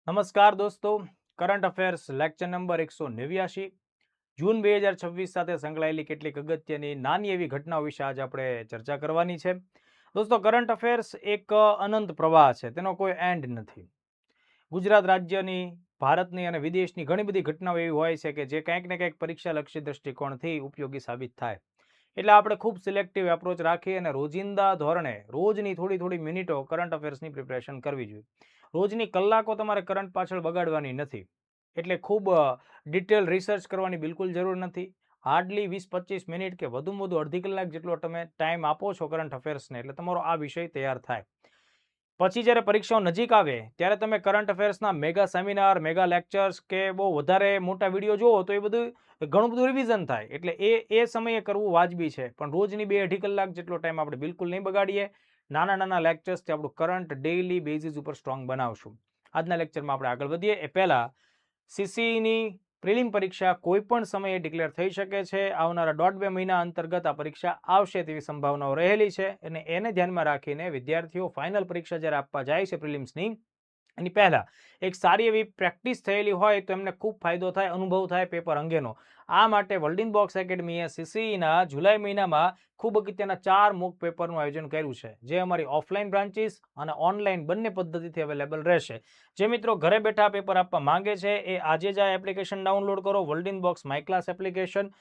નમસ્કાર દોસ્તો, current affairs lecture number 189 જૂન 2026 સાથે સંકળાયેલી કેટલીક અગત્યની નાની એવી ઘટનાઓ વિશે આજે આપણે ચર્ચા કરવાની છે. દોસ્તો, કરંટ અફેર્સ એક અનંત પ્રવાહ છે, તેનો કોઈ એન્ડ નથી. ગુજરાત રાજ્યની, ભારતની અને વિદેશની ઘણી બધી ઘટનાઓ એવી હોય છે કે જે કંઈક ને કંઈક પરીક્ષાલક્ષી દ્રષ્ટિકોણથી ઉપયોગી સાબિત થાય. એટલે આપણે ખૂબ સિલેક્ટિવ એપ્રોચ રાખી અને રોજિંદા ધોરણે રોજની થોડી થોડી મિનિટો કરંટ અફેર્સની પ્રિપરેશન કરવી જોઈએ. રોજની કલાકો તમારે કરંટ પાછળ બગાડવાની નથી. એટલે ખૂબ ડિટેલ રિસર્ચ કરવાની બિલકુલ જરૂર નથી. હાર્ડલી 20-25 મિનિટ કે વધુમાં વધુ અડધી કલાક જેટલો તમે ટાઈમ આપો છો કરંટ અફેર્સને, એટલે તમારો આ વિષય તૈયાર થાય. પછી જ્યારે પરીક્ષાઓ નજીક આવે ત્યારે તમે કરંટ અફેર્સના મેગા સેમિનાર, મેગા લેક્ચર્સ કે બહુ વધારે મોટા વિડીયો જુઓ તો એ બધું ઘણું બધું રિવિઝન થાય. એટલે એ સમયે કરવું વાજબી છે, પણ રોજની 2-2.5 કલાક જેટલો ટાઈમ આપણે બિલકુલ નહીં બગાડીએ. નાના નાના લેક્ચર્સથી આપણું કરંટ ડેઇલી બેઝિસ ઉપર સ્ટ્રોંગ બનાવશું. આજના લેક્ચરમાં આપણે આગળ વધીએ એ પહેલા સીસીની પ્રિલિમ પરીક્ષા કોઈ પણ સમયે ડિક્લેર થઈ શકે છે. આવનારા 1.5-2 મહિના અંતર્ગત આ પરીક્ષા આવશે તેવી સંભાવનાઓ રહેલી છે, અને એને ધ્યાનમાં રાખીને વિદ્યાર્થીઓ ફાઇનલ પરીક્ષા જ્યારે આપવા જાય છે પ્રિલિમ્સની, એની પહેલા એક સારી એવી પ્રેક્ટિસ થયેલી હોય તો એમને ખૂબ ફાયદો થાય, અનુભવ થાય પેપર અંગેનો. આ માટે વર્લ્ડ બોક્સ એકેડમીએ સીસીઈના જુલાઈ મહિનામાં ખૂબ અગત્યના 4 મોક પેપરનું આયોજન કર્યું છે, જે અમારી ઓફલાઈન બ્રાન્ચીસ અને ઓનલાઈન બંને પદ્ધતિથી અવેલેબલ રહેશે. જે મિત્રો ઘરે બેઠા પેપર આપવા માંગે છે એ આજે જ આ એપ્લિકેશન ડાઉનલોડ કરો, world box my class application.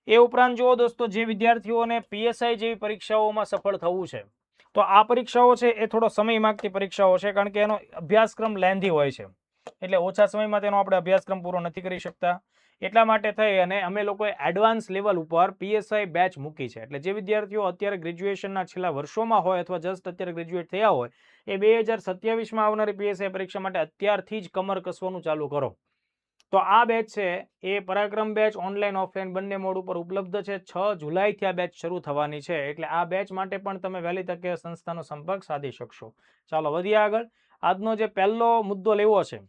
એ ઉપરાંત જુઓ દોસ્તો, જે વિદ્યાર્થીઓને પીએસઆઈ જેવી પરીક્ષાઓમાં સફળ થવું છે, તો આ પરીક્ષાઓ છે એ થોડો સમય માંગતી પરીક્ષાઓ છે, કારણ કે એનો અભ્યાસક્રમ લેન્ધી હોય છે. એટલે ઓછા સમયમાં તેનો આપણે અભ્યાસક્રમ પૂરો નથી કરી શકતા. એટલા માટે થઈ અને અમે લોકોએ એડવાન્સ લેવલ ઉપર પીએસઆઈ બેચ મૂકી છે. એટલે જે વિદ્યાર્થીઓ અત્યારે ગ્રેજ્યુએશનના છેલ્લા વર્ષોમાં હોય અથવા જસ્ટ અત્યારે ગ્રેજ્યુએટ થયા હોય, એ 2027માં આવનારી પીએસઆઈ પરીક્ષા માટે અત્યારથી જ કમર કસવાનું ચાલુ કરો. તો આ બેચ છે એ પરાક્રમ બેચ ઓનલાઈન ઓફલાઈન બંને મોડ ઉપર ઉપલબ્ધ છે. 6 જુલાઈથી આ બેચ શરૂ થવાની છે, એટલે આ બેચ માટે પણ તમે વહેલી તકે સંસ્થાનો સંપર્ક સાધી શકશો. ચાલો વધીએ આગળ. આજનો જે પહેલો મુદ્દો લેવો છે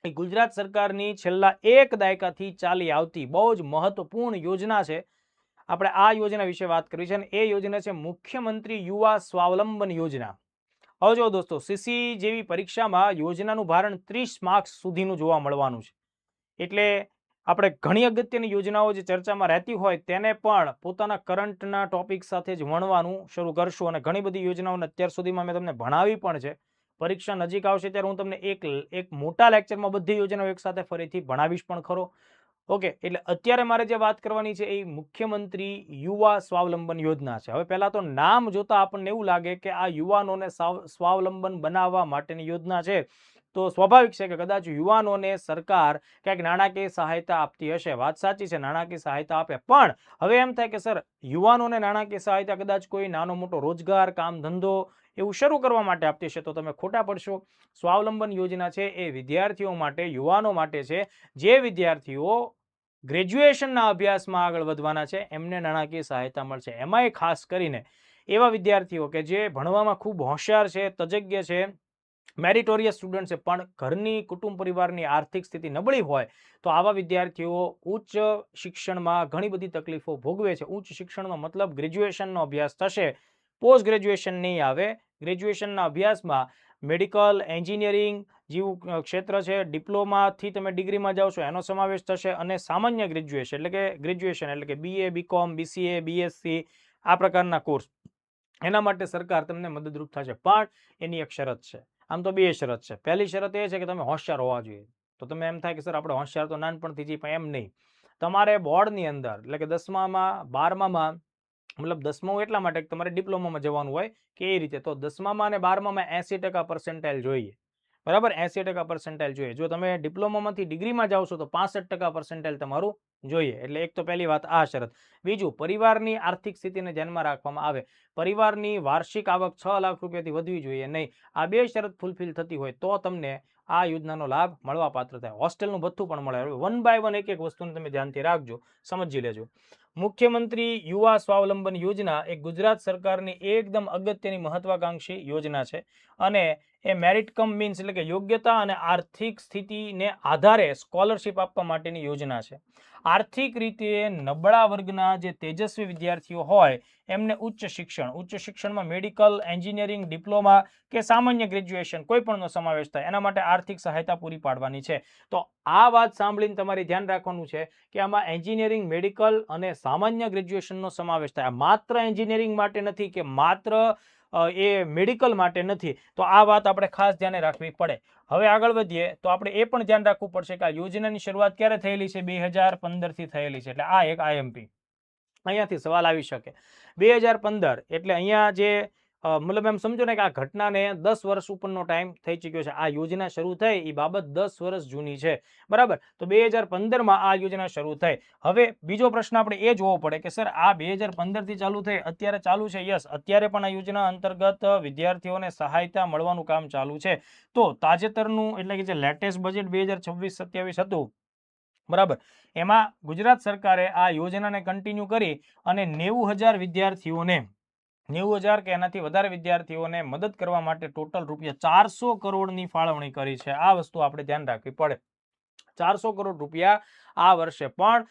એ ગુજરાત સરકારની છેલ્લા 1 દાયકાથી ચાલી આવતી બહુ જ મહત્વપૂર્ણ યોજના છે. આપણે આ યોજના વિશે વાત કરવી છે, અને એ યોજના છે મુખ્યમંત્રી યુવા સ્વાવલંબન યોજના. હવે જો દોસ્તો, સીસી જેવી પરીક્ષામાં યોજનાનું ભારણ 30 માર્ક્સ સુધીનું જોવા મળવાનું છે. એટલે આપણે ઘણી અગત્યની યોજનાઓ જે ચર્ચામાં રહેતી હોય તેને પણ પોતાના કરંટના ટોપિક સાથે જ વણવાનું શરૂ કરશું, અને ઘણી બધી યોજનાઓને અત્યાર સુધીમાં મેં તમને ભણાવી પણ છે. પરીક્ષા નજીક આવશે ત્યારે હું તમને એક મોટા લેક્ચરમાં બધી યોજનાઓ એકસાથે ફરીથી ભણાવીશ પણ ખરો. ઓકે, એટલે અત્યારે મારે જે વાત કરવાની છે એ મુખ્યમંત્રી યુવા સ્વાવલંબન યોજના છે. હવે પહેલા તો નામ જોતા આપણને એવું લાગે કે આ યુવાનોને સ્વાવલંબન બનાવવા માટેની યોજના છે, તો સ્વાભાવિક છે કે કદાચ યુવાનોને સરકાર કંઈક નાણાકીય સહાયતા આપતી હશે. વાત સાચી છે, નાણાકીય સહાયતા આપે, પણ હવે એમ થાય કે સર, યુવાનોને નાણાકીય સહાયતા કદાચ કોઈ નાનો મોટો રોજગાર, કામ ધંધો એવું શરૂ કરવા માટે આપતી હશે તો તમે ખોટા પડશો. સ્વાવલંબન યોજના છે એ વિદ્યાર્થીઓ માટે, યુવાનો માટે છે. જે વિદ્યાર્થીઓ ગ્રેજ્યુએશનના અભ્યાસમાં આગળ વધવાના છે એમને નાણાકીય સહાયતા મળશે. એમાંય ખાસ કરીને એવા વિદ્યાર્થીઓ કે જે ભણવામાં ખૂબ હોશિયાર છે, તજજ્ઞ છે, મેરિટોરિયસ સ્ટુડન્ટ છે, પણ ઘરની કુટુંબ પરિવારની આર્થિક સ્થિતિ નબળી હોય તો આવા વિદ્યાર્થીઓ ઉચ્ચ શિક્ષણમાં ઘણી બધી તકલીફો ભોગવે છે. ઉચ્ચ શિક્ષણનો મતલબ ગ્રેજ્યુએશનનો અભ્યાસ થશે, પોસ્ટ ગ્રેજ્યુએશન નહીં આવે. ગ્રેજ્યુએશનના અભ્યાસમાં મેડિકલ, એન્જિનિયરિંગ જેવું ક્ષેત્ર છે, ડિપ્લોમાથી તમે ડિગ્રીમાં જાઓ છો એનો સમાવેશ થશે, અને સામાન્ય ગ્રેજ્યુએશન એટલે કે બીએ, બીકોમ, બીસીએ, બીએસસી આ પ્રકારના કોર્સ, એના માટે સરકાર તમને મદદરૂપ થશે. પણ એની એક શરત છે. આમ તો 2 શરત છે. પહેલી શરત એ છે કે તમે હોશિયાર હોવા જોઈએ. તો તમે એમ થાય કે સર આપણે હોશિયાર તો નાનપણથી જ, પણ એમ નહીં. તમારે બોર્ડની અંદર એટલે કે 10મામાં, 12મામાં, મતલબ 10મું એટલા માટે કે તમારે ડિપ્લોમામાં જવાનું હોય કે એ રીતે, તો 10મામાં અને 12મામાં 80% પર્સન્ટાઇલ જોઈએ. બરાબર, 80% પર્સન્ટાઇલ જોઈએ. જો તમે ડિપ્લોમામાંથી ડિગ્રીમાં જાઓ છો તો 65% પર્સન્ટાઇલ તમારું જોઈએ. એટલે એક તો પહેલી વાત આ શરત. બીજું, પરિવારની આર્થિક સ્થિતિને ધ્યાનમાં રાખવામાં આવે. પરિવારની વાર્ષિક આવક 6 લાખ રૂપિયાથી વધવી જોઈએ નહીં. આ 2 શરત ફૂલફિલ થતી હોય તો તમને આ યોજનાનો લાભ મળવા પાત્ર થાય. હોસ્ટેલનું ભથ્થું પણ મળે. વન બાય વન એક વસ્તુને તમે ધ્યાનથી રાખજો, સમજી લેજો. મુખ્યમંત્રી યુવા સ્વાવલંબન યોજના એ ગુજરાત સરકારની એકદમ અગત્યની મહત્વાકાંક્ષી યોજના છે, અને એ મેરિટ કમ મીન્સ એટલે કે યોગ્યતા અને આર્થિક સ્થિતિને આધારે સ્કોલરશિપ આપવા માટેની યોજના છે. આર્થિક રીતે નબળા વર્ગના જે તેજસ્વી વિદ્યાર્થીઓ હોય એમને ઉચ્ચ શિક્ષણમાં મેડિકલ, એન્જિનિયરિંગ, ડિપ્લોમા કે સામાન્ય ગ્રેજ્યુએશન કોઈ પણનો સમાવેશ થાય એના માટે આર્થિક સહાયતા પૂરી પાડવાની છે. તો આ વાત સાંભળીને તમારે ધ્યાન રાખવાનું છે કે આમાં એન્જિનિયરિંગ, મેડિકલ અને સામાન્ય ગ્રેજ્યુએશનનો સમાવેશ થાય. માત્ર એન્જિનિયરિંગ માટે નથી કે માત્ર એ મેડિકલ માટે નથી. તો આ વાત આપણે ખાસ ધ્યાને રાખવી પડે. હવે આગળ વધીએ તો આપણે એ પણ ધ્યાન રાખવું પડશે કે આ યોજનાની શરૂઆત ક્યારે થયેલી છે? 2015 થી થયેલી છે. એટલે આ એક આઈએમપી અહીંયાથી સવાલ આવી શકે. 2015 એટલે અહીંયા જે મતલબ એમ સમજો ને કે આ ઘટનાને 10 વર્ષ ઉપરનો ટાઈમ થઈ ચૂક્યો છે. આ યોજના શરૂ થઈ એ બાબત 10 વર્ષ જૂની છે, બરાબર. તો 2015માં આ યોજના શરૂ થઈ. હવે બીજો પ્રશ્ન આપણે એ જોવો પડે કે સર આ 2015 થી ચાલુ થઈ, અત્યારે ચાલુ છે. યસ, અત્યારે પણ આ યોજના અંતર્ગત વિદ્યાર્થીઓને સહાયતા મળવાનું કામ ચાલુ છે. તો તાજેતરનું એટલે કે જે લેટેસ્ટ બજેટ 2026-27 હતું, બરાબર, એમાં ગુજરાત સરકારે આ યોજનાને કન્ટિન્યુ કરી અને 90,000 વિદ્યાર્થીઓને 90,000 કે એનાથી વધારે વિદ્યાર્થીઓને મદદ કરવા માટે ટોટલ રૂપિયા 400 કરોડની ફાળવણી કરી છે. આ વસ્તુ આપણે ધ્યાન રાખવી પડે. 400 કરોડ રૂપિયા આ વર્ષે પણ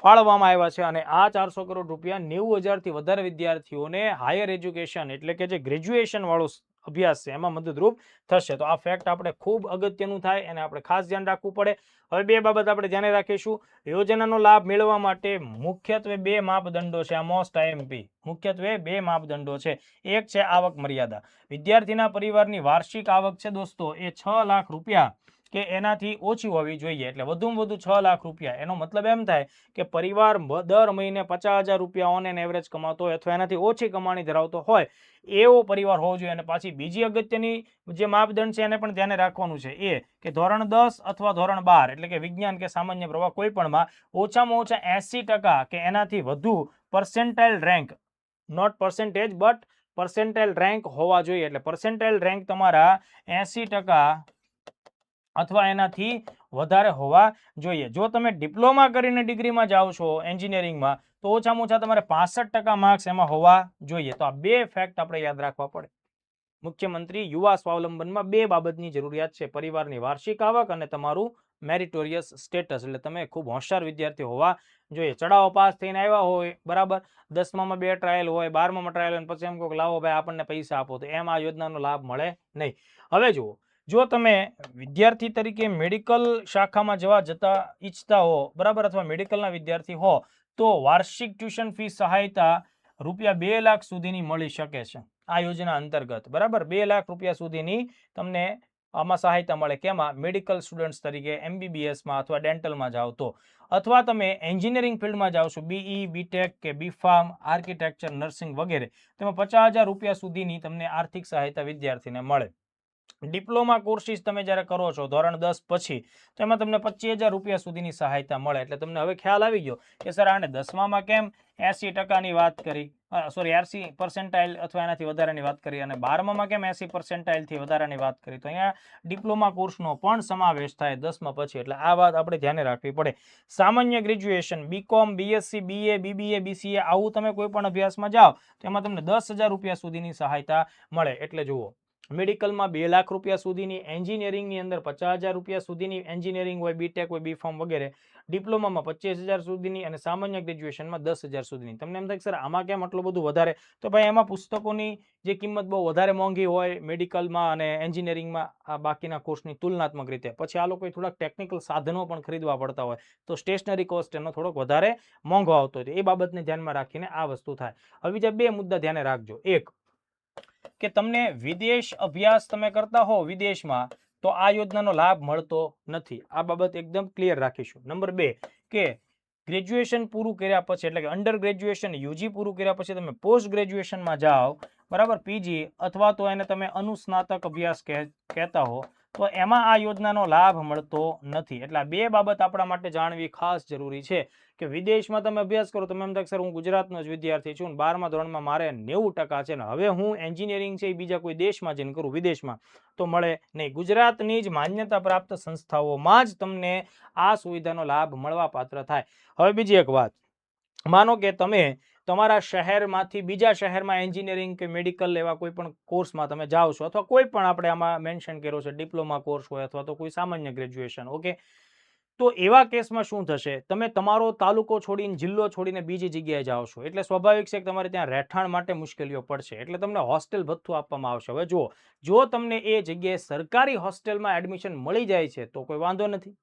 ફાળવવામાં આવ્યા છે અને આ 400 કરોડ રૂપિયા 90,000 થી વધારે વિદ્યાર્થીઓને હાયર એજ્યુકેશન એટલે કે જે ગ્રેજ્યુએશન વાળો અભ્યાસ છે એમાં મદદરૂપ થશે. તો આ ફેક્ટ આપણે ખૂબ અગત્યનું થાય અને આપણે ખાસ ધ્યાન રાખવું પડે. હવે બે બાબત આપણે ધ્યાને રાખીશું. યોજનાનો લાભ મેળવવા માટે મુખ્યત્વે 2 માપદંડો છે. આ મોસ્ટ આઈએમપી મુખ્યત્વે 2 માપદંડો છે. એક છે આવક મર્યાદા. વિદ્યાર્થીના પરિવારની વાર્ષિક આવક છે દોસ્તો એ 6 લાખ રૂપિયા કે એનાથી ઓછી હોવી જોઈએ. એટલે વધુમાં વધુ 6 લાખ રૂપિયા. એનો મતલબ એમ થાય કે પરિવાર દર મહિને 50,000 રૂપિયા ઓન એન એવરેજ કમાતો હોય અથવા એનાથી ઓછી કમાણી ધરાવતો હોય એવો પરિવાર હોવો જોઈએ. અને પાછી બીજી અગત્યની જે માપદંડ છે એને પણ ધ્યાને રાખવાનું છે એ કે ધોરણ 10 અથવા ધોરણ 12 એટલે કે વિજ્ઞાન કે સામાન્ય પ્રવાહ કોઈ પણમાં ઓછામાં ઓછા 80% કે એનાથી વધુ percentile rank, not percentage but percentile rank હોવા જોઈએ. એટલે પર્સેન્ટાઇલ રેન્ક તમારા 80% અથવા એનાથી વધારે હોવા જોઈએ. જો તમે ડિપ્લોમા કરીને ડિગ્રીમાં જાઓ છો એન્જિનિયરિંગમાં તો ઓછામાં ઓછા તમારે 65% માર્ક્સ એમાં હોવા જોઈએ. તો આ 2 ફેક્ટ આપણે યાદ રાખવા પડે. મુખ્યમંત્રી યુવા સ્વાવલંબનમાં 2 બાબતની જરૂરિયાત છે: પરિવારની વાર્ષિક આવક અને તમારું મેરિટોરિયસ સ્ટેટસ. એટલે તમે ખૂબ હોશિયાર વિદ્યાર્થી હોવા જોઈએ. ચડાવો પાસ થઈને આવ્યા હોય, બરાબર, 10મામાં 2 ટ્રાયલ હોય, 12મામાં ટ્રાયલ હોય, પછી એમ કહો લાવો ભાઈ આપણને પૈસા આપો, તો એમ આ યોજનાનો લાભ મળે નહીં. હવે જુઓ, જો તમે વિદ્યાર્થી તરીકે મેડિકલ શાખામાં જતા ઈચ્છતા હો, બરાબર, અથવા મેડિકલના વિદ્યાર્થી હો તો વાર્ષિક ટ્યુશન ફી સહાયતા રૂપિયા 2 લાખ સુધીની મળી શકે છે આ યોજના અંતર્ગત, બરાબર. 2 લાખ રૂપિયા સુધીની તમને આમાં સહાયતા મળે. કેમાં? મેડિકલ સ્ટુડન્ટ્સ તરીકે MBBSમાં અથવા ડેન્ટલમાં જાઓ તો. અથવા તમે એન્જિનિયરિંગ ફિલ્ડમાં જાઓ છો, BE, BTech કે BPharm, આર્કિટેક્ચર, નર્સિંગ વગેરે, તેમાં 50,000 રૂપિયા સુધીની તમને આર્થિક સહાયતા વિદ્યાર્થીને મળે. ડિપ્લોમા કોર્સીસ તમે જ્યારે કરો છો ધોરણ 10 પછી તો એમાં તમને 25,000 રૂપિયા સુધીની સહાયતા મળે. એટલે તમને હવે ખ્યાલ આવી ગયો કે સર આને 10મામાં કેમ 80%ની વાત કરી, સોરી 80 પર્સેન્ટાઇલ અથવા એનાથી વધારાની વાત કરી, અને 12મામાં કેમ 80 પર્સેન્ટાઇલથી વધારાની વાત કરી. તો અહીંયા ડિપ્લોમા કોર્સનો પણ સમાવેશ થાય 10મા પછી. એટલે આ વાત આપણે ધ્યાને રાખવી પડે. સામાન્ય graduation BCom, BSc, BA, BBA, BCA આવું તમે કોઈ પણ અભ્યાસમાં જાઓ તો એમાં તમને 10,000 રૂપિયા સુધીની સહાયતા મળે. એટલે જુઓ, મેડિકલમાં 2 લાખ રૂપિયા સુધીની, એન્જિનિયરિંગની અંદર 50,000 રૂપિયા સુધીની એન્જિનિયરિંગ હોય, BTech હોય, BPharm વગેરે, ડિપ્લોમામાં 25,000 સુધીની અને સામાન્ય ગ્રેજ્યુએશનમાં 10,000 સુધીની. તમને એમ થાય સર આમાં કેમ આટલું બધું વધારે? તો ભાઈ એમાં પુસ્તકોની જે કિંમત બહુ વધારે મોંઘી હોય મેડિકલમાં અને એન્જિનિયરિંગમાં આ બાકીના કોર્સની તુલનાત્મક રીતે. પછી આ લોકોએ થોડાક ટેકનિકલ સાધનો પણ ખરીદવા પડતા હોય તો સ્ટેશનરી કોસ્ટ એનો થોડોક વધારે મોંઘો આવતો હોય. એ બાબતને ધ્યાનમાં રાખીને આ વસ્તુ થાય. હવે બીજા 2 મુદ્દા ધ્યાને રાખજો. એક કે તમને વિદેશ અભ્યાસ તમે કરતા હો વિદેશમાં તો આ યોજનાનો લાભ મળતો નથી. આ બાબત એકદમ ક્લિયર રાખીશું. નંબર 2 કે ગ્રેજ્યુએશન પૂરું કર્યા પછી એટલે કે અંડર ગ્રેજ્યુએશન UG પૂરું કર્યા પછી તમે પોસ્ટ ગ્રેજ્યુએશનમાં જાઓ, બરાબર, PG અથવા તો એને તમે અનુસ્નાતક અભ્યાસ કહેતા હો, તો એમાં આ યોજનાનો લાભ મળતો નથી. એટલે આ 2 બાબત આપણા માટે જાણવી ખાસ જરૂરી છે કે વિદેશમાં તમે અભ્યાસ કરો, તમે એમ થાય સર હું ગુજરાતનો જ વિદ્યાર્થી છું, 12મા ધોરણમાં મારે 90% છે ને હવે હું એન્જિનિયરિંગ છે એ બીજા કોઈ દેશમાં જઈને કરું વિદેશમાં તો મળે નહીં. ગુજરાતની જ માન્યતા પ્રાપ્ત સંસ્થાઓમાં જ તમને આ સુવિધાનો લાભ મળવા પાત્ર થાય. હવે બીજી એક વાત, માનો કે તમે તમારા શહેરમાંથી બીજા શહેરમાં એન્જિનિયરિંગ કે મેડિકલ એવા કોઈ પણ કોર્સમાં તમે જાઓ છો, અથવા કોઈ પણ આપણે આમાં મેન્શન કર્યો છે ડિપ્લોમા કોર્સ હોય અથવા તો કોઈ સામાન્ય ગ્રેજ્યુએશન, ઓકે, તો એવા કેસમાં શું થશે, તમે તમારો તાલુકો છોડીને જિલ્લો છોડીને બીજી જગ્યાએ જાઓ છો એટલે સ્વાભાવિક છે કે તમારે ત્યાં રહેઠાણ માટે મુશ્કેલીઓ પડશે, એટલે તમને હોસ્ટેલ ભથ્થું આપવામાં આવશે. હવે જુઓ, જો તમને એ જગ્યાએ સરકારી હોસ્ટેલમાં એડમિશન મળી જાય છે તો કોઈ વાંધો નથી,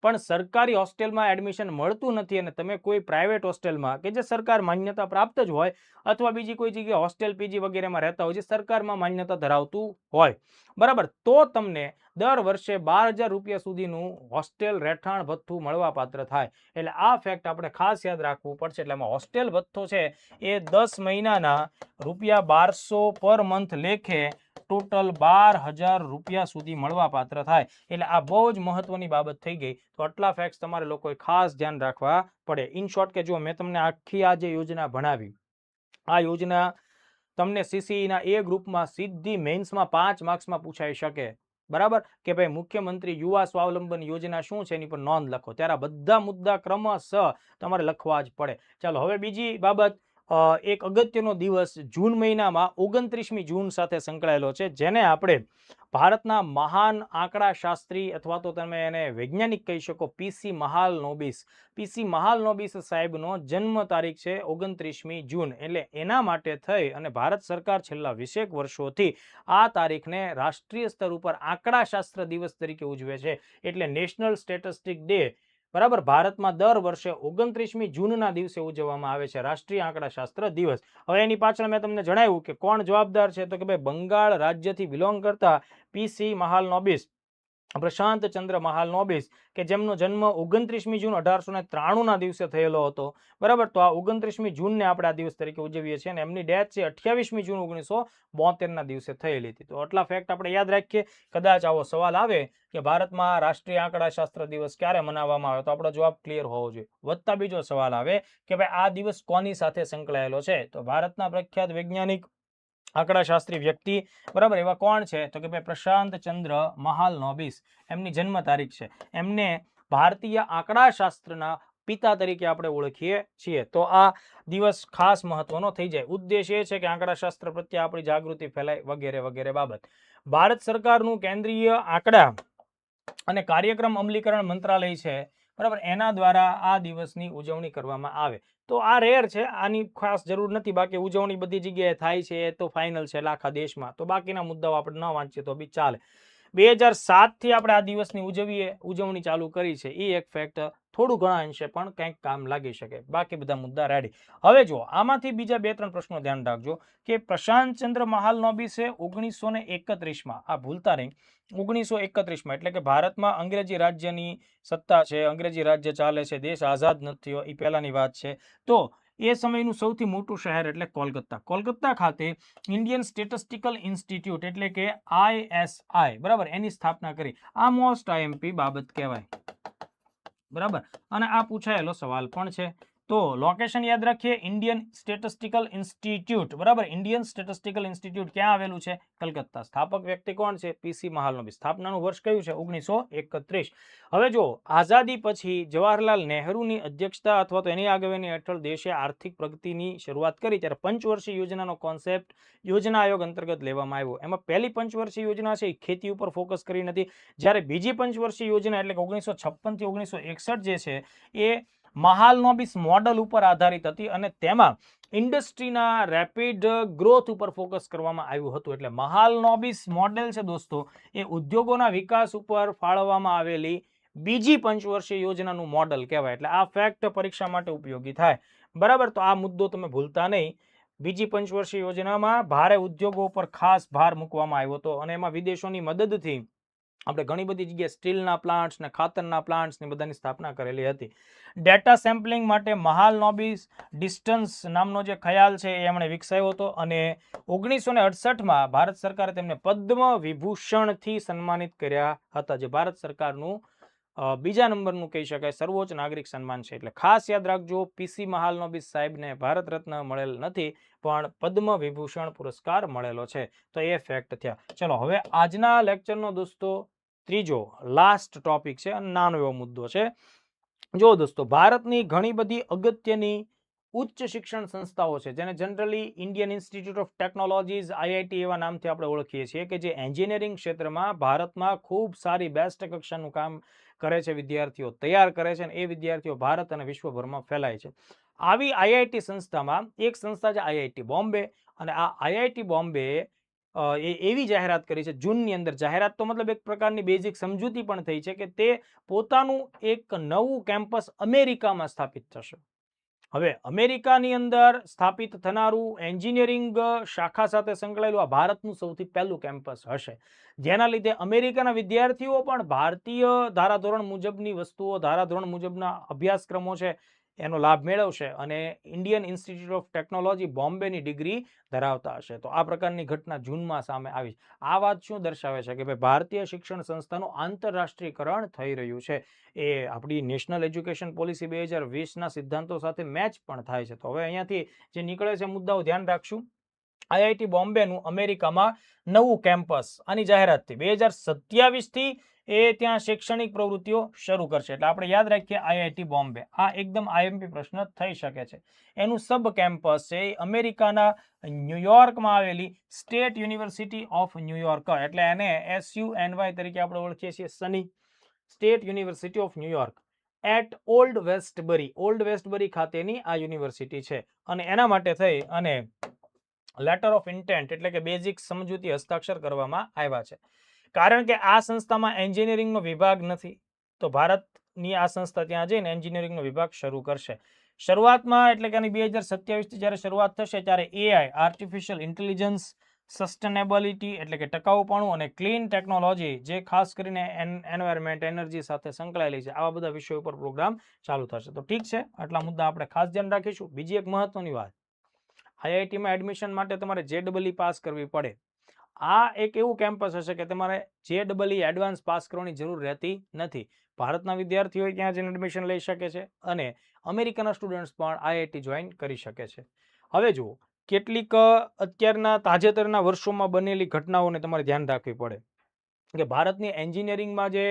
પણ સરકારી હોસ્ટેલમાં એડમિશન મળતું નથી અને તમે કોઈ પ્રાઇવેટ હોસ્ટેલમાં કે જે સરકાર માન્યતા પ્રાપ્ત જ હોય અથવા બીજી કોઈ જગ્યાએ હોસ્ટેલ પીજી વગેરેમાં રહેતા હોય જે સરકારમાં માન્યતા ધરાવતું હોય, બરાબર, તો તમને દર વર્ષે 12,000 રૂપિયા સુધીનું હોસ્ટેલ રહેઠાણ ભથ્થું મળવા પાત્ર થાય. એટલે આ ફેક્ટ આપણે ખાસ યાદ રાખવું પડશે. એટલે એમાં હોસ્ટેલ ભથ્થો છે એ 10 મહિનાના રૂપિયા 1200 પર મંથ લેખે ટોટલ 12,000 રૂપિયા સુધી મળવા પાત્ર થાય. એટલે આ બહુ જ મહત્વની બાબત થઈ ગઈ. તો આટલા ફેક્ટ્સ તમારે લોકોએ ખાસ ધ્યાન રાખવા પડે. ઇન શોર્ટ કે જો મેં તમને આખી આ જે યોજના ભણાવી, આ યોજના તમને સીસીઈના એ ગ્રુપમાં સીધી મેન્સમાં 5 માર્ક્સમાં પૂછાઈ શકે, બરાબર, કે ભાઈ મુખ્યમંત્રી યુવા સ્વાવલંબન યોજના શું છે એની પર નોંધ લખો, ત્યારે આ બધા મુદ્દા ક્રમશઃ તમારે લખવા જ પડે. ચાલો હવે બીજી બાબત, એક અગત્યનો દિવસ જૂન મહિનામાં 29મી જૂન સાથે સંકળાયેલો છે, જેને આપણે ભારતના મહાન આંકડાશાસ્ત્રી અથવા તો તમે એને વૈજ્ઞાનિક કહી શકો પીસી મહાલનોબિસ. પીસી મહાલનોબિસ સાહેબનો જન્મ તારીખ છે 29મી જૂન. એટલે એના માટે થઈ અને ભારત સરકાર છેલ્લા 20 વર્ષોથી આ તારીખને રાષ્ટ્રીય સ્તર ઉપર આંકડાશાસ્ત્ર દિવસ તરીકે ઉજવે છે. એટલે નેશનલ સ્ટેટિસ્ટિક ડે, બરાબર, ભારતમાં દર વર્ષે 29મી જૂનના દિવસે ઉજવવામાં આવે છે, રાષ્ટ્રીય આંકડાશાસ્ત્ર દિવસ. હવે એની પાછળ મેં તમને જણાવ્યું કે કોણ જવાબદાર છે, તો કે ભાઈ બંગાળ રાજ્યથી બિલોંગ કરતા પીસી મહાલનોબિસ, પ્રશાંત ચંદ્ર મહાલનોબિસ, કે જેમનો જન્મ 29મી જૂન 1893ના દિવસે થયેલો હતો, બરાબર. તો આ 29મી જૂનને આપણે આ દિવસ તરીકે ઉજવીએ છીએ અને એમની ડેથ છે 28મી જૂન 1972ના દિવસે થયેલી હતી. તો આટલા ફેક્ટ આપણે યાદ રાખીએ. કદાચ આવો સવાલ આવે કે ભારતમાં રાષ્ટ્રીય આંકડાશાસ્ત્ર દિવસ ક્યારે મનાવવામાં આવે, તો આપણો જવાબ ક્લિયર હોવો જોઈએ. વધતા બીજો સવાલ આવે કે ભાઈ આ દિવસ કોની સાથે સંકળાયેલો છે, તો ભારતના પ્રખ્યાત વૈજ્ઞાનિક આંકડાશાસ્ત્રી વ્યક્તિ, બરાબર, એવા કોણ છે, તો કે ભાઈ પ્રશાંત ચંદ્ર મહાલનોબિસ, એમની જન્મ તારીખ છે. એમને ભારતીય આંકડાશાસ્ત્રના પિતા તરીકે આપણે ઓળખીએ છીએ. તો આ દિવસ ખાસ મહત્વનો થઈ જાય. ઉદ્દેશ એ છે કે આંકડાશાસ્ત્ર પ્રત્યે આપણી જાગૃતિ ફેલાય વગેરે વગેરે બાબત. ભારત સરકારનું કેન્દ્રીય આંકડા અને કાર્યક્રમ અમલીકરણ મંત્રાલય છે, બરાબર, એના દ્વારા આ દિવસની ઉજવણી કરવામાં આવે. તો આ રેર છે, આની ખાસ જરૂર નથી. બાકી ઉજવણી બધી જગ્યાએ થાય છે એ તો ફાઇનલ છે આખા દેશમાં. તો બાકીના મુદ્દાઓ આપણે ન વાંચીએ તો બી ચાલે. 2007થી આપણે આ દિવસની ઉજવણી ચાલુ કરી છે. એ એક ફેક્ટ થોડું ઘણા અંશે પણ કંઈક કામ લાગી શકે. બાકી બધા મુદ્દા રેડી. હવે જો આમાંથી બીજા 2-3 પ્રશ્નો ધ્યાન રાખજો કે પ્રશાંત ચંદ્ર મહાલનોબિસે 1931માં, આ ભૂલતા નહીં, 1931માં, એટલે કે ભારતમાં અંગ્રેજી રાજ્યની સત્તા છે, અંગ્રેજી રાજ્ય ચાલે છે, દેશ આઝાદ નથી થયો, એ પહેલાની વાત છે. તો એ સમયનું સૌથી મોટું શહેર એટલે કોલકાતા. કોલકાતા ખાતે ઇન્ડિયન સ્ટેટિસ્ટિકલ ઇન્સ્ટિટ્યૂટ એટલે કે ISI, બરાબર, એની સ્થાપના કરી. આ મોસ્ટ IMP બાબત કહેવાય, બરાબર, અને આ પૂછાયેલો સવાલ પણ છે. તો લોકેશન યાદ રાખીએ, ઇન્ડિયન સ્ટેટિસ્ટિકલ ઇન્સ્ટિટ્યૂટ, બરાબર, ઇન્ડિયન સ્ટેટિસ્ટિકલ ઇન્સ્ટિટ્યૂટ ક્યાં આવેલું છે, કલકત્તા. સ્થાપક વ્યક્તિ કોણ છે, પીસી મહાલનોબિસ. સ્થાપનાનું વર્ષ કયું છે, 1931. હવે જો આઝાદી પછી જવાહરલાલ નહેરુની અધ્યક્ષતા અથવા તો એની આગેવાની હેઠળ દેશે આર્થિક પ્રગતિની શરૂઆત કરી, ત્યારે પંચવર્ષીય યોજનાનો કોન્સેપ્ટ યોજના આયોગ અંતર્ગત લેવામાં આવ્યો. એમાં પહેલી પંચવર્ષીય યોજના છે એ ખેતી ઉપર ફોકસ કરી નથી, જ્યારે બીજી પંચવર્ષીય યોજના એટલે કે 1956 થી 1961 જે છે એ મહાલનોબિસ મોડલ ઉપર આધારિત હતી અને તેમાં ઇન્ડસ્ટ્રીના રેપિડ ગ્રોથ ઉપર ફોકસ કરવામાં આવ્યું હતું. એટલે મહાલનોબિસ મોડેલ છે દોસ્તો, એ ઉદ્યોગોના વિકાસ ઉપર ફાળવવામાં આવેલી બીજી પંચવર્ષીય યોજનાનું મોડલ કહેવાય. એટલે આ ફેક્ટ પરીક્ષા માટે ઉપયોગી થાય, બરાબર. તો આ મુદ્દો તમે ભૂલતા નહીં. બીજી પંચવર્ષીય યોજનામાં ભારે ઉદ્યોગો ઉપર ખાસ ભાર મૂકવામાં આવ્યો હતો અને એમાં વિદેશોની મદદથી આપણે ઘણી બધી જગ્યાએ સ્ટીલના પ્લાન્ટ્સ ને ખાતરના પ્લાન્ટ્સ ની બધાની સ્થાપના કરેલી હતી. ડેટા સેમ્પલિંગ માટે મહાલનોબિસ ડિસ્ટન્સ નામનો જે ખ્યાલ છે એ એમણે વિકસાવ્યો હતો અને 1968માં ભારત સરકારે તેમને પદ્મ વિભૂષણથી સન્માનિત કર્યા હતા, જે ભારત સરકારનું બીજા નંબરનું કહી શકાય સર્વોચ્ચ નાગરિક સન્માન છે. એટલે ખાસ યાદ રાખજો, પીસી મહાલનોબિસ સાહેબને ભારત રત્ન મળેલ નથી પણ પદ્મ વિભૂષણ પુરસ્કાર મળેલો છે. તો એ ફેક્ટ થયા. ચલો હવે આજના લેક્ચરનો દોસ્તો ત્રીજો લાસ્ટ ટોપિક છે અને નાનો એવો મુદ્દો છે. જો દોસ્તો ભારતની ઘણી બધી અગત્યની ઉચ્ચ શિક્ષણ સંસ્થાઓ છે જેને generally Indian institute of technologies IIT એવા નામથી આપણે ઓળખીએ છીએ કે જે એન્જિનિયરિંગ ક્ષેત્રમાં ભારતમાં ખૂબ સારી બેસ્ટ કક્ષાનું કામ કરે છે, વિદ્યાર્થીઓ તૈયાર કરે છે અને એ વિદ્યાર્થીઓ ભારત અને વિશ્વભરમાં ફેલાય છે. આવી આઈઆઈટી સંસ્થામાં એક સંસ્થા છે આઈઆઈટી બોમ્બે, અને આ આઈઆઈટી બોમ્બે એ એવી જાહેરાત કરી છે જૂનની અંદર. જાહેરાત તો મતલબ એક પ્રકારની બેઝિક સમજૂતી પણ થઈ છે કે તે પોતાનું એક નવું કેમ્પસ અમેરિકામાં સ્થાપિત થશે. હવે અમેરિકાની અંદર સ્થાપિત થનારું એન્જિનિયરિંગ શાખા સાથે સંકળાયેલું આ ભારતનું સૌથી પહેલું કેમ્પસ હશે, જેના લીધે અમેરિકાના વિદ્યાર્થીઓ પણ ભારતીય ધારાધોરણ મુજબની વસ્તુઓ, ધારાધોરણ મુજબના અભ્યાસક્રમો છે એનો લાભ મેળવશે અને ઇન્ડિયન ઇન્સ્ટિટ્યૂટ ઓફ ટેકનોલોજી બોમ્બેની ડિગ્રી ધરાવતા હશે. તો આ પ્રકારની ઘટના જૂનમાં સામે આવી. આ વાત શું દર્શાવે છે કે ભાઈ ભારતીય શિક્ષણ સંસ્થાનું આંતરરાષ્ટ્રીયકરણ થઈ રહ્યું છે. એ આપણી નેશનલ એજ્યુકેશન પોલિસી 2020ના સિદ્ધાંતો સાથે મેચ પણ થાય છે. તો હવે અહીંયાથી જે નીકળે છે મુદ્દાઓ ધ્યાન રાખશું. આઈઆઈટી બોમ્બેનું અમેરિકામાં નવું કેમ્પસ, આની જાહેરાતથી 2027થી એ ત્યાં શૈક્ષણિક પ્રવૃત્તિઓ શરૂ કરશે. એટલે આપણે યાદ રાખીએ આઈઆઈટી બોમ્બે. આ એકદમ આઈએમપી પ્રશ્ન થઈ શકે છે. એનું સબ કેમ્પસ છે એ અમેરિકાના ન્યુયોર્કમાં આવેલી સ્ટેટ યુનિવર્સિટી ઓફ ન્યુયોર્ક, એટલે એને SUNY તરીકે આપણે ઓળખીએ છીએ, SUNY state university of New York at Old Westbury, Old Westbury ખાતેની આ યુનિવર્સિટી છે. અને એના માટે થઈ અને લેટર ઓફ ઇન્ટેન્ટ એટલે કે બેઝિક સમજૂતી હસ્તાક્ષર કરવામાં આવ્યા છે. કારણ કે આ સંસ્થામાં એન્જિનિયરિંગનો વિભાગ નથી, તો ભારતની આ સંસ્થા ત્યાં જઈને એન્જિનિયરિંગનો વિભાગ શરૂ કરશે. શરૂઆતમાં એટલે કે 2027થી જ્યારે શરૂઆત થશે ત્યારે એઆઈ, આર્ટિફિશિયલ ઇન્ટેલિજન્સ, સસ્ટેનેબિલિટી એટલે કે ટકાઉપણું અને ક્લીન ટેકનોલોજી, જે ખાસ કરીને એન્વાયરમેન્ટ, એનર્જી સાથે સંકળાયેલી છે, આવા બધા વિષયો પર પ્રોગ્રામ ચાલુ થશે. તો ઠીક છે, આટલા મુદ્દા આપણે ખાસ ધ્યાન રાખીશું. બીજી એક મહત્વની વાત, આઈઆઈટીમાં એડમિશન માટે તમારે JEE પાસ કરવી પડે. આ એક એવું કેમ્પસ હશે કે તમારે JEE એડવાન્સ પાસ કરવાની જરૂર રહેતી નથી. ભારતના વિદ્યાર્થીઓ ત્યાં જઈને એડમિશન લઈ શકે છે અને અમેરિકાના સ્ટુડન્ટ્સ પણ આઈઆઈટી જોઈન કરી શકે છે. હવે જુઓ, કેટલીક અત્યારના તાજેતરના વર્ષોમાં બનેલી ઘટનાઓને તમારે ધ્યાન રાખવી પડે કે ભારતની એન્જિનિયરિંગમાં જે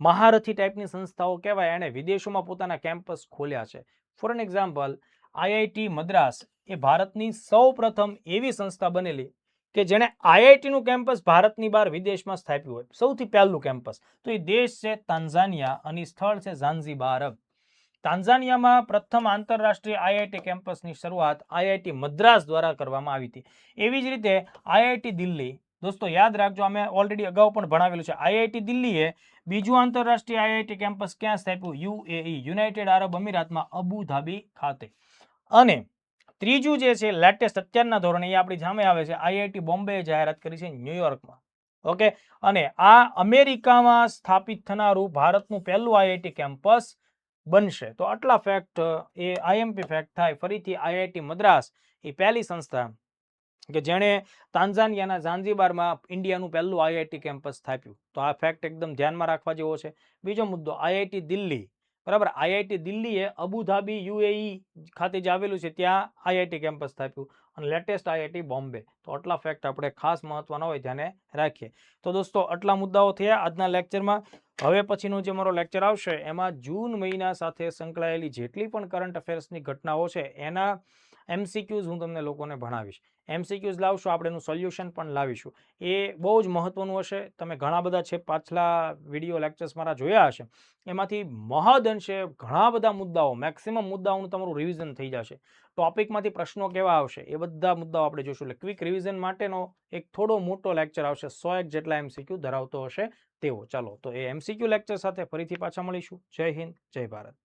મહારથી ટાઈપની સંસ્થાઓ કહેવાય, એણે વિદેશોમાં પોતાના કેમ્પસ ખોલ્યા છે. For an example, IIT Madras એ ભારતની સૌપ્રથમ એવી સંસ્થા બનેલી કે જેણે આઈઆઈટીનું કેમ્પસ ભારતની બહાર વિદેશમાં સ્થાપ્યું હોય, સૌથી પહેલું કેમ્પસ. તો એ દેશ છે તાન્ઝાનિયા અને સ્થળ છે ઝાંઝીબાર. તાન્ઝાનિયામાં પ્રથમ આંતરરાષ્ટ્રીય આઈઆઈટી કેમ્પસની શરૂઆત આઈઆઈટી મદ્રાસ દ્વારા કરવામાં આવી હતી. એવી જ રીતે આઈઆઈટી દિલ્હી, દોસ્તો યાદ રાખજો, અમે ઓલરેડી અગાઉ પણ ભણાવેલું છે, આઈઆઈટી દિલ્હીએ બીજું આંતરરાષ્ટ્રીય આઈઆઈટી કેમ્પસ ક્યાં સ્થાપ્યું? UAE, યુનાઇટેડ આરબ અમીરાતમાં અબુધાબી ખાતે. અને ત્રીજું જે છે લેટેસ્ટ અત્યારના ધોરણે એ આપણી સામે આવે છે, આઈઆઈટી બોમ્બે જાહેરાત કરી છે ન્યુયોર્કમાં. ઓકે, અને આ અમેરિકામાં સ્થાપિત થનારું ભારતનું પહેલું આઈઆઈટી કેમ્પસ બનશે. તો આટલા ફેક્ટ એ આઈએમપી ફેક્ટ થાય. ફરીથી આઈઆઈટી મદ્રાસ એ પહેલી સંસ્થા કે જેણે તાન્ઝાનિયાના ઝાંઝીબારમાં ઇન્ડિયાનું પહેલું આઈઆઈટી કેમ્પસ સ્થાપ્યું. તો આ ફેક્ટ એકદમ ધ્યાનમાં રાખવા જેવો છે. બીજો મુદ્દો, આઈઆઈટી દિલ્હી, બરાબર, આઈઆઈટી દિલ્હીએ અબુધાબી UAE ખાતે જે આવેલું છે ત્યાં આઈઆઈટી કેમ્પસ સ્થાપ્યું. અને લેટેસ્ટ આઈઆઈટી બોમ્બે. તો આટલા ફેક્ટ આપણે ખાસ મહત્વના હોય ધ્યાને રાખીએ. તો દોસ્તો આટલા મુદ્દાઓ થયા આજના લેક્ચરમાં. હવે પછીનો જે મારો લેક્ચર આવશે એમાં જૂન મહિના સાથે સંકળાયેલી જેટલી પણ કરંટ અફેર્સની ઘટનાઓ છે એના MCQs હું તમને લોકોને ભણાવીશ. MCQs લાવશું, આપણે એનું સોલ્યુશન પણ લાવીશું. એ બહુ જ મહત્વનું હશે. તમે ઘણા બધા છે પાછલા વિડીયો લેક્ચર્સ મારા જોયા હશે, એમાંથી મહદઅંશે ઘણા બધા મુદ્દાઓ, મેક્સિમમ મુદ્દાઓનું તમારું રિવિઝન થઈ જશે. ટોપિકમાંથી પ્રશ્નો કેવા આવશે એ બધા મુદ્દાઓ આપણે જોઈશું. એટલે ક્વિક રિવિઝન માટેનો એક થોડો મોટો લેક્ચર આવશે, 101 જેટલા MCQ ધરાવતો હશે તેવો. ચાલો, તો એ MCQ લેક્ચર સાથે ફરીથી પાછા મળીશું. જય હિન્દ, જય ભારત.